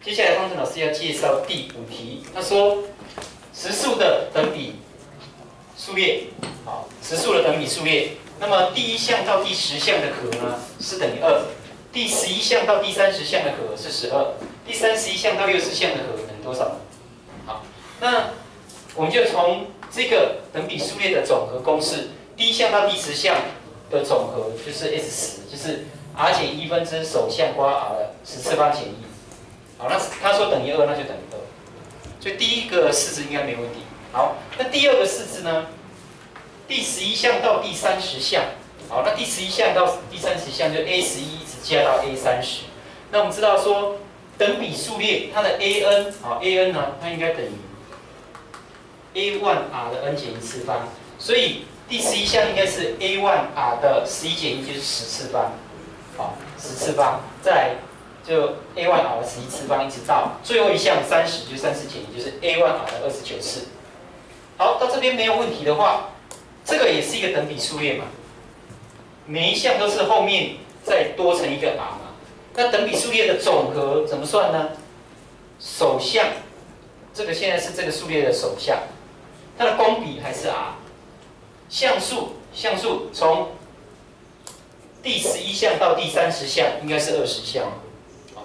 接下来方程老师要介绍第5题，他说实数的等比数列，好，实数的等比数列，那么第1项到第10项的和呢是等于2，第11项到第30项的和是12，第31项到60项的和等于多少？好，那我们就从这个等比数列的总和公式，第1项到第10项的总和就是 S10，就是 r 减1分之首项括 r 的10次方减1。好，那他说等于2，那就等于2。所以第一个式子应该没问题。好，那第二个式子呢？第11项到第30项。好，那第11项到第30项就 A11 一直加到 A30。那我们知道说等比数列它的 AN， 好 AN 呢，它应该等于 A1R 的 n 减1次方。所以第11项应该是 A1R 的11减1就是10次方。好，10次方，再来就 A1R 的11次方，一直到最后一项30，就30减1，就是 A1R 的29次。好，到这边没有问题的话，这个也是一个等比数列嘛，每一项都是后面再多乘一个 r 嘛。那等比数列的总和怎么算呢？首项，这个现在是这个数列的首项，它的公比还是 r。项数从第11项到第30项应该是20项。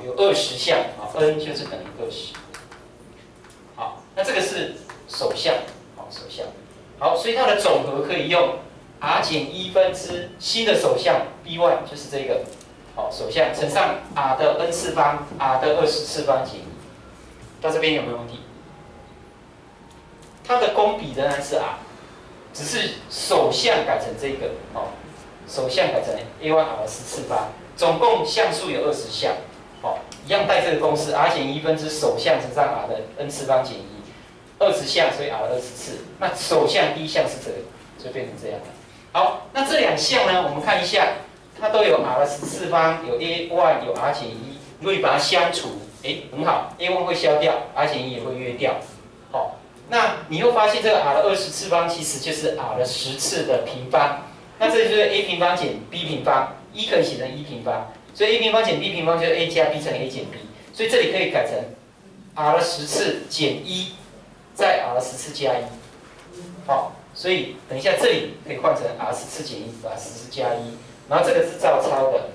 有20项，啊 n 就是等于20。好，那这个是首项，好首项。好，所以它的总和可以用 r 减1分之新的首项 b1， 就是这个，好首项乘上 r 的 n 次方 ，r 的20次方减1。到这边有没有问题？它的公比仍然是 r， 只是首项改成这个，哦，首项改成 A1R 10次方，总共项数有20项。好，一样带这个公式 ，r 减1分之首项乘上 r 的 n 次方减1，20项，所以 r 20次。那首项第一项是这个，就变成这样了。好，那这两项呢，我们看一下，它都有 r 的10次方，有 A1， 有 r 减1。如果你把它相除，很好 ，A1 会消掉 ，r 减1也会约掉。好，那你会发现这个 r 的20次方其实就是 r 的10次的平方。那这就是 a 平方减 b 平方，1可以写成1平方。所以 a 平方减 b 平方就是 a 加 b 乘 a 减 b， 所以这里可以改成 r 的10次减1，再 r 的10次加1。好，所以等一下这里可以换成 r 10次减1，把10次加1，然后这个是照抄的。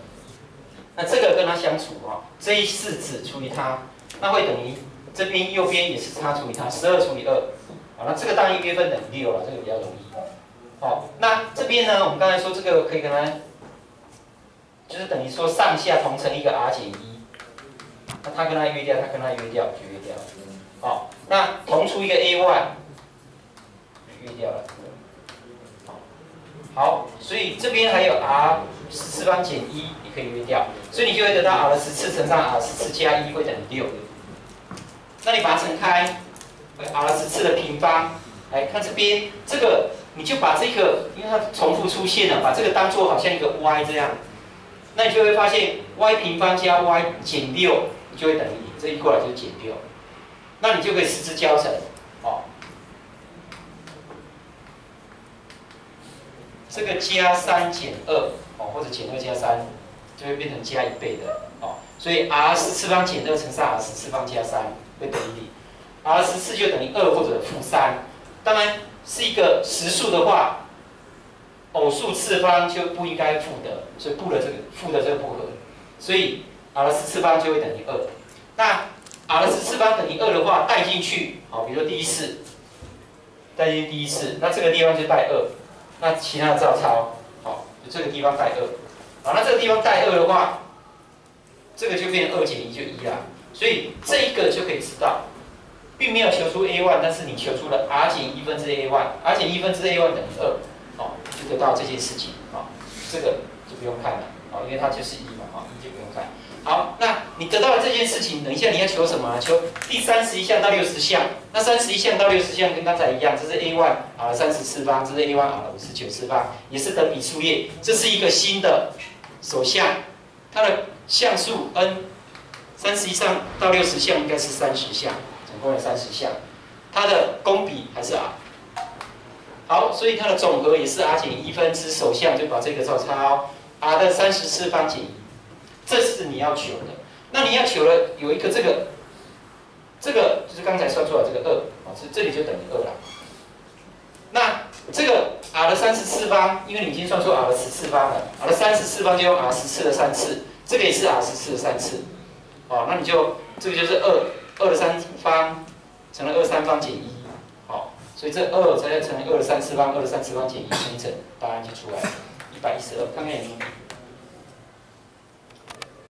那这个跟它相除这一式子除以它，那会等于这边右边也是它除以它，12除以2。好，那这个当然约分等于6了，这个比较容易。好，那这边呢，我们刚才说这个可以跟它。就是等于说上下同乘一个 r 减1，那它跟它约掉，它跟它约掉就约掉了。好，那同出一个 A1， 约掉了。好，所以这边还有 r 10次方减1，也可以约掉，所以你就会得到 r 的10次乘上 r 10次加1会等于6。那你把它乘开，为 r 10次的平方。来看这边，这个你就把这个，因为它重复出现了，把这个当做好像一个 y 这样。那你就会发现 y 平方加 y 减6，就会等于这一过来就是减6，那你就可以十字交乘，这个加3减2，或者减2加3，就会变成加1倍的，所以 r 10次方减2乘上 r 10次方加3会等于0，r 10次就等于2或者-3，当然是一个实数的话。偶数次方就不应该负的，所以负的这个不合，所以 r 的10次方就会等于2。那 r 的10次方等于2的话，带进去，比如说第一式，带进去第一式，那这个地方就带2，那其他的照抄，就这个地方带2，那这个地方带2的话，这个就变成2减1就1啦。所以这一个就可以知道，并没有求出 A1， 但是你求出了 r 减1分之 A1，r 减1分之 A1 等于2。就得到这件事情，这个就不用看了，因为它就是1嘛，1就不用看。好，那你得到了这件事情，等一下你要求什么？求第31项到60项。那31项到60项跟刚才一样，这是 A1 r 30次方，这是 A1 r 59次方，也是等比数列。这是一个新的首项，它的项数 n，31项到60项应该是30项，总共有30项。它的公比还是 r。好，所以它的总和也是 r 减1分之首项，就把这个照抄 r 的30次方减1，这是你要求的。那你要求了有一个这个这个就是刚才算出来这个2，啊，这里就等于2了。那这个 r 的3次方，因为你已经算出 r 的10次方了 ，r 的3次方就用 r 10次的3次，这个也是 r 10次的3次，哦，那你就这个就是2的3方乘了2 3方减1，好，所以这2再乘以2的3次方，2的3次方减1乘一乘，答案就出来了，112，看看有没有？